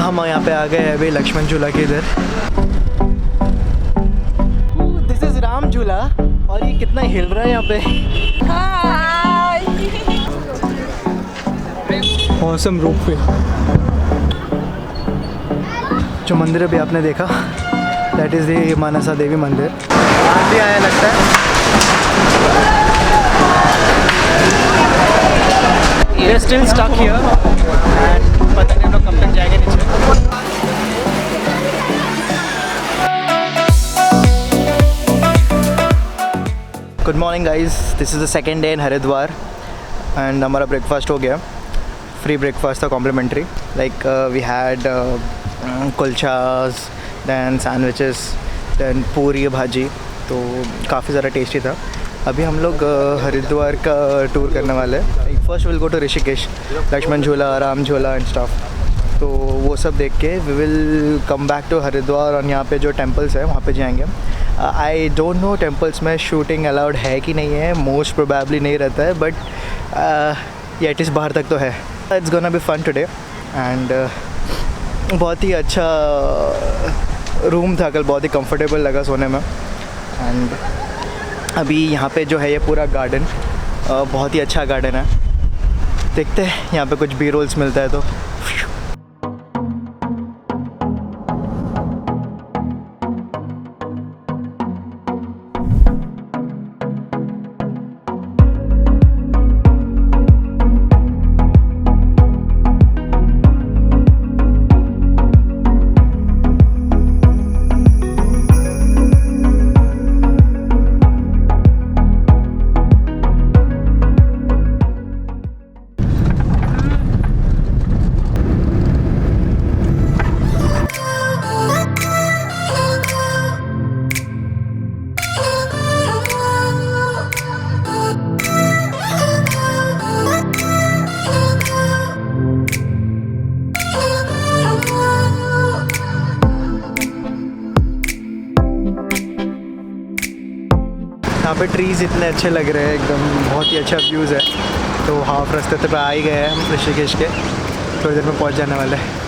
हम यहाँ पे आ गए हैं अभी लक्ष्मण झूला के इधर। दिस इज राम झूला और ये कितना हिल रहा है यहाँ पे। मौसम रूप पे जो मंदिर अभी आपने देखा दैट इज़ द मानसा देवी मंदिर। आंधी आया लगता है। We are still stuck here and पता नहीं हम लोग कब तक जाएंगे नीचे। Good morning guys, this is the second day in Haridwar and हमारा ब्रेकफास्ट हो गया। फ्री ब्रेकफास्ट था, complimentary. Like we had kulchas, then sandwiches, then puri bhaji, तो काफ़ी ज़्यादा टेस्टी था। अभी हम लोग हरिद्वार का टूर करने वाले हैं। First will go to Rishikesh, Lakshman Jhula, Ram झूला एंड स्टफ। तो वो सब देख के we will come back to Haridwar और यहाँ पे जो टेम्पल्स है वहाँ पे जाएंगे। आई डोंट नो टेम्पल्स में शूटिंग अलाउड है कि नहीं है, मोस्ट प्रोबेबली नहीं रहता है, बट एटलीस्ट बाहर तक तो है। It's gonna be fun today and बहुत ही अच्छा रूम था कल, बहुत ही कंफर्टेबल लगा सोने में। एंड अभी यहाँ पे जो है ये पूरा गार्डन बहुत ही अच्छा गार्डन है। देखते हैं यहाँ पे कुछ बी रोल्स मिलता है तो। यहाँ पे ट्रीज़ इतने अच्छे लग रहे हैं, एकदम बहुत ही अच्छा व्यूज़ है। तो हाफ रास्ते पे आ ही गए हैं हम ऋषिकेश के, थोड़ी देर में पहुँच जाने वाले हैं।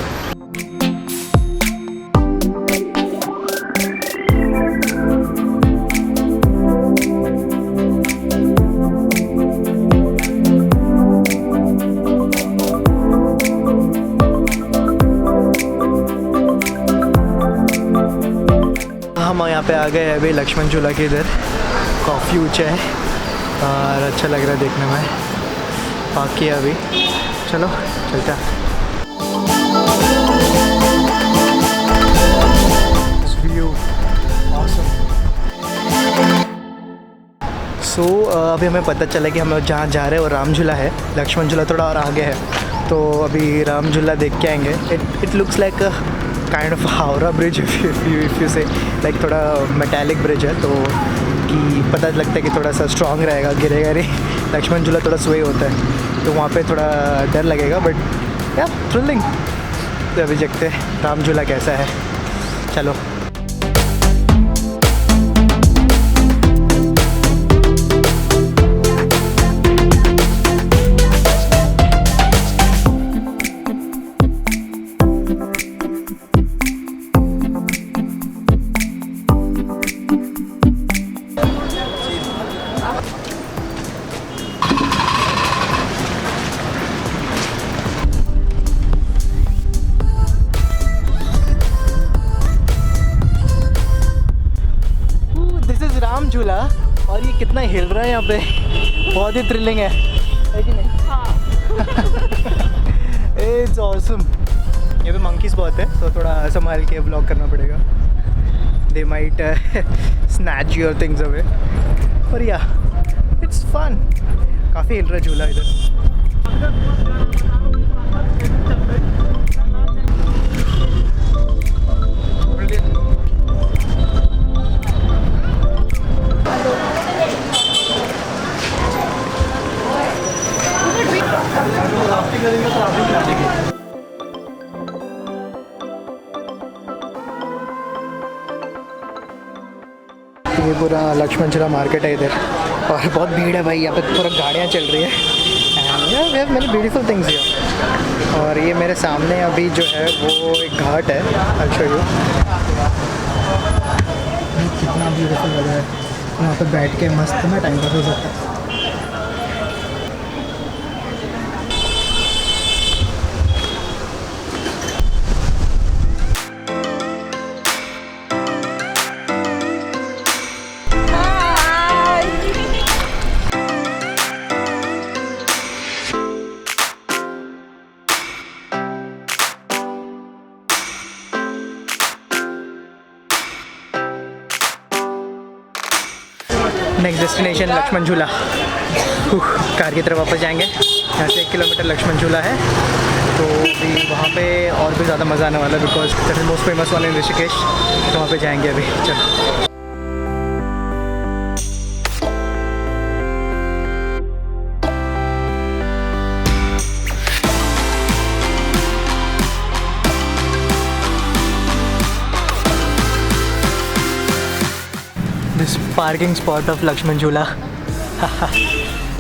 हम यहाँ पे आ गए हैं अभी लक्ष्मण झूला के इधर। काफ़ी ऊंचा है और अच्छा लग रहा है देखने में। बाकी अभी चलो चलते हैं। View awesome. सो अभी हमें पता चला कि हम लोग जहाँ जा रहे हैं वो राम झूला है। लक्ष्मण झूला थोड़ा और आगे है, तो अभी राम झूला देख के आएंगे। It looks like kind of Howrah bridge if you से, लाइक थोड़ा मेटालिक ब्रिज है, तो कि पता लगता है कि थोड़ा सा स्ट्रॉन्ग रहेगा, गिरेगा नहीं। लक्ष्मण झूला थोड़ा स्वे होता है तो वहाँ पे थोड़ा डर लगेगा, बट या थ्रिलिंग। तो अभी देखते हैं राम झूला कैसा है। चलो झूला, और ये कितना हिल रहा है यहाँ पे, बहुत ही थ्रिलिंग है कि नहीं? हाँ। It's awesome. यहाँ पे मंकीज बहुत है तो थोड़ा संभाल के ब्लॉक करना पड़ेगा। They might snatch your things away, पर या इट्स फन। काफ़ी हिल रहा है झूला इधर। ये पूरा लक्ष्मण झूला मार्केट है इधर, और बहुत भीड़ है भाई। यहाँ पे पूरा गाड़ियाँ चल रही है we have many beautiful things here. और ये मेरे सामने अभी जो है वो एक घाट है, आई विल शो यू। कितना ब्यूटीफुल लग रहा है, वहाँ पे बैठ के मस्त में टाइम पास हो सकता है। नेक्स्ट डेस्टिनेशन लक्ष्मण झूला। कार की तरफ वापस जाएंगे। यहाँ से 1 किलोमीटर लक्ष्मण झूला है, तो अभी वहाँ पे और भी ज़्यादा मज़ा आने वाला है, because that is most famous one in Rishikesh. तो वहाँ पे जाएंगे अभी। चलो। This parking spot of Lakshman Jhula.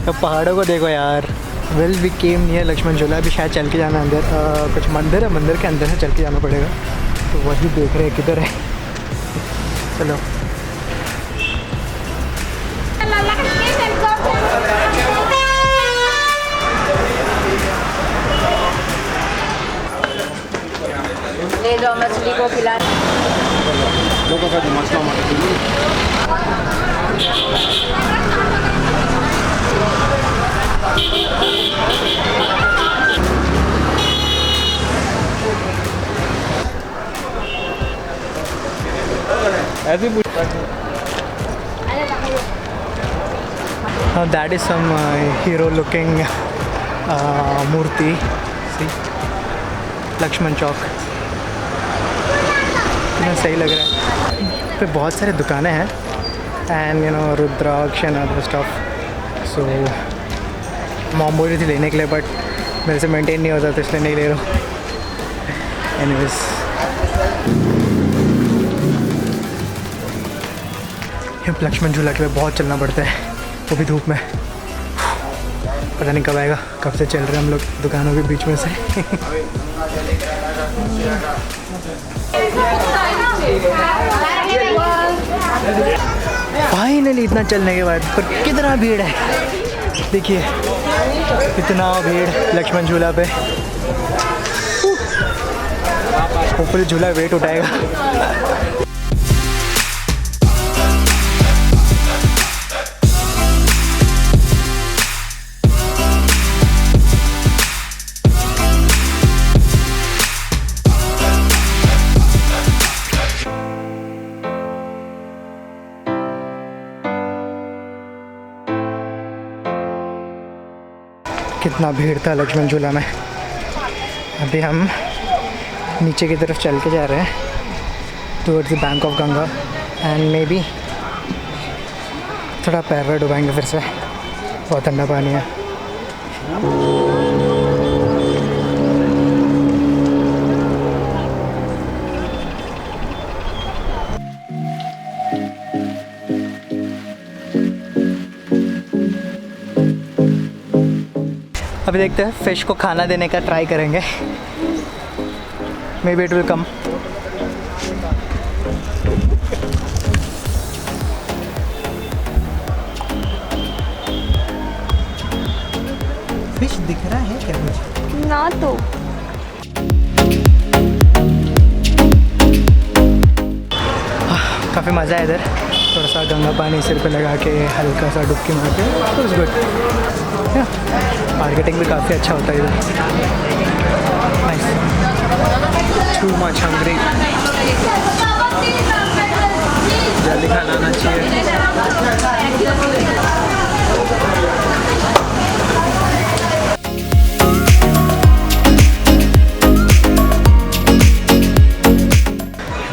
तो पहाड़ों को देखो यार। Well we came near Lakshman Jhula. अभी शायद चल के जाना अंदर, कुछ मंदिर है, मंदिर के अंदर से चल के जाना पड़ेगा। तो वही देख रहे हैं किधर है। चलो। ले जाओ मछली को खिला। That is some hero looking Murthy. See? Lakshman चौक कितना सही लग रहा है। पे बहुत सारे दुकानें हैं and you know rudraksh and other stuff. So mom बोल रही थी लेने के लिए, बट मेरे से मेंटेन नहीं होता, तो इसलिए नहीं ले रहा हूँ। एनीवेज लक्ष्मण झूला के लिए बहुत चलना पड़ता है, वो भी धूप में। पता नहीं कब आएगा। कब से चल रहे हैं हम लोग दुकानों के बीच में से। फाइनली इतना चलने के बाद पर कितना भीड़ है, देखिए इतना भीड़ लक्ष्मण झूला पे। ऊपर झूला वेट उठाएगा। कितना भीड़ था लक्ष्मण झूला में। अभी हम नीचे की तरफ चल के जा रहे हैं towards the bank of Ganga and may be थोड़ा पैर वैर डुबाएंगे फिर से। बहुत ठंडा पानी है। अभी देखते हैं, फिश को खाना देने का ट्राई करेंगे। May be it will come. Fish दिख रहा है क्या मुझे? ना तो काफ़ी मज़ा है इधर। थोड़ा सा गंगा पानी सिर पे लगा के हल्का सा डुबकी मार के, तो इट्स गुड। मार्केटिंग भी काफ़ी अच्छा होता है इधर। नाइस। Too much hungry. जल्दी खाना आना चाहिए।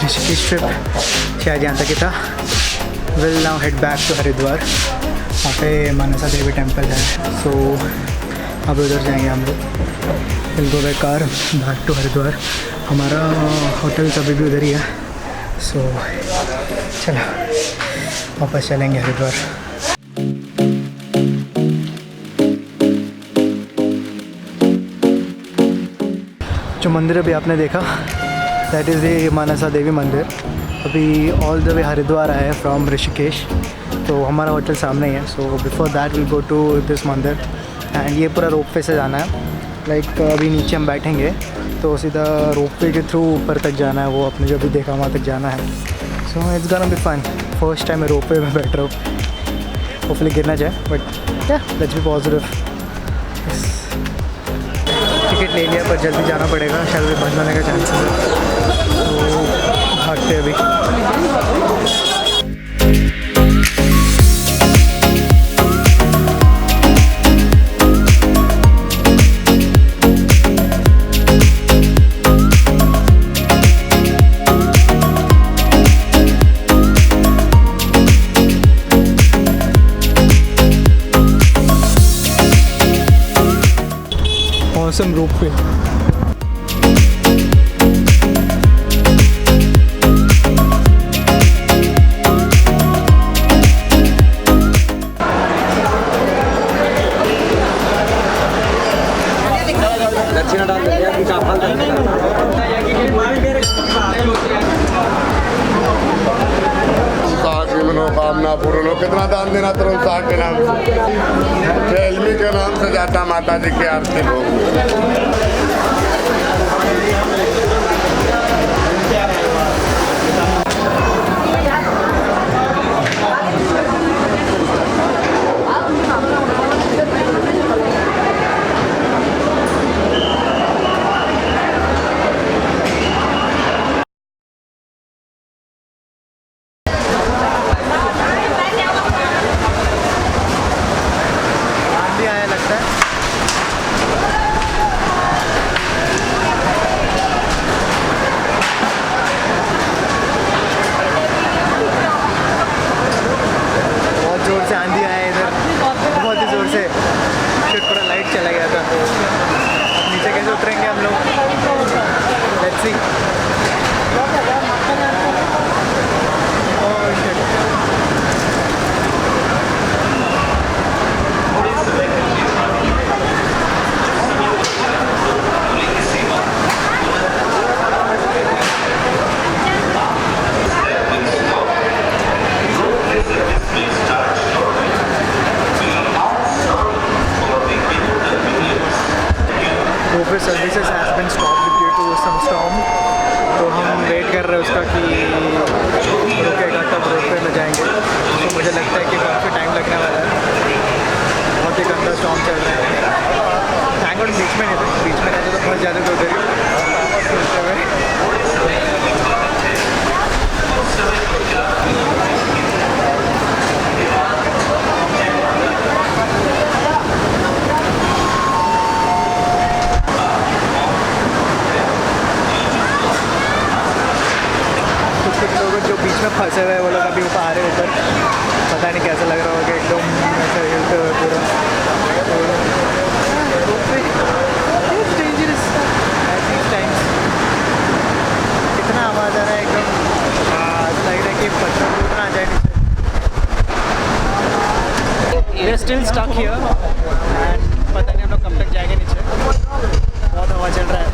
ऋषिकेश ट्रिप शायद यहाँ तक ही था। Will now head back to Haridwar. वहाँ पे मानसा देवी टेम्पल है, सो अब उधर जाएंगे हम लोग। Will go by car back to Haridwar. हमारा होटल अभी भी उधर ही है, सो चलो वापस चलेंगे हरिद्वार। जो मंदिर अभी आपने देखा दैट इज़ द मानसा देवी मंदिर। अभी ऑल द वे हरिद्वार आए फ्रॉम ऋषिकेश, तो हमारा होटल सामने ही है। So before that we go to this मंदिर एंड ये पूरा रोप वे से जाना है। लाइक अभी नीचे हम बैठेंगे तो सीधा रोप वे के थ्रू ऊपर तक जाना है, वो आपने जो भी देखा वहाँ तक जाना है। So it's gonna be fun. First time मैं रोप वे में बैठ रहा हूँ, होपफुली गिरना जाए, बट या लेट्स बी पॉजिटिव। टिकट ले लिया पर जल्दी जाना पड़ेगा, शायद बंद होने का चांसेस है, तो भागते अभी। Awesome rope way. मनोकामना पूर्ण हो। कितना दान देना तुरंत साग के नाम से, इल्मी के नाम से जाता माता जी की आरती भोग। Services has been stopped due to some storm, तो हम वेट कर रहे हैं उसका कि रुकेगा तब रोड पे में जाएंगे। तो मुझे लगता है कि काफ़ी टाइम लगने वाला है, बहुत ही गंदा स्टॉर्म चल रहा है। थैंक गॉड बीच में नहीं थे, बीच में रहते तो बहुत ज़्यादा तो उधर जो बीच में फंसे हुए हैं वो लोग अभी ऊपर आ रहे हैं ऊपर। पता नहीं कैसा लग रहा होगा, एकदम ऐसा हिलते हुए पूरा। Dangerous at these times. कितना आवाज़ आ रहा है, एकदम लग रहा है कि पत्थर टूटना आ जाए नीचे। We are still stuck here and पता नहीं हम लोग कब तक जाएंगे नीचे, बहुत हवा चल रहा है।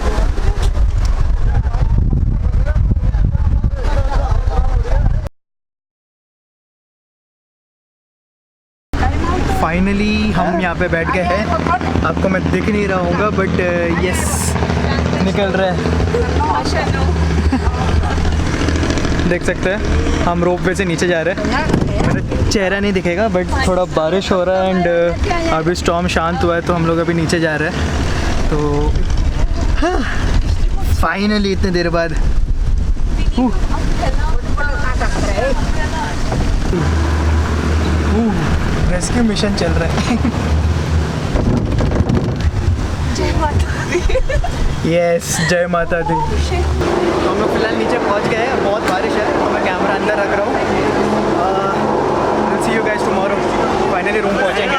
फाइनली हम यहाँ पे बैठ गए हैं। आपको मैं दिख नहीं रहा हूँगा बट यस निकल रहा है। देख सकते हैं हम रोप वे से नीचे जा रहे हैं। मेरा चेहरा नहीं दिखेगा बट थोड़ा बारिश हो रहा है एंड अभी स्टॉर्म शांत हुआ है, तो हम लोग अभी नीचे जा रहे हैं। तो हाँ, फाइनली इतने देर बाद रेस्क्यू मिशन चल रहा है। जय माता दी। यस जय माता दी। तो हम लोग फिलहाल नीचे पहुंच गए हैं, बहुत बारिश है तो मैं कैमरा अंदर रख रहा हूँ। See you guys tomorrow. Finally room पहुंचेंगे।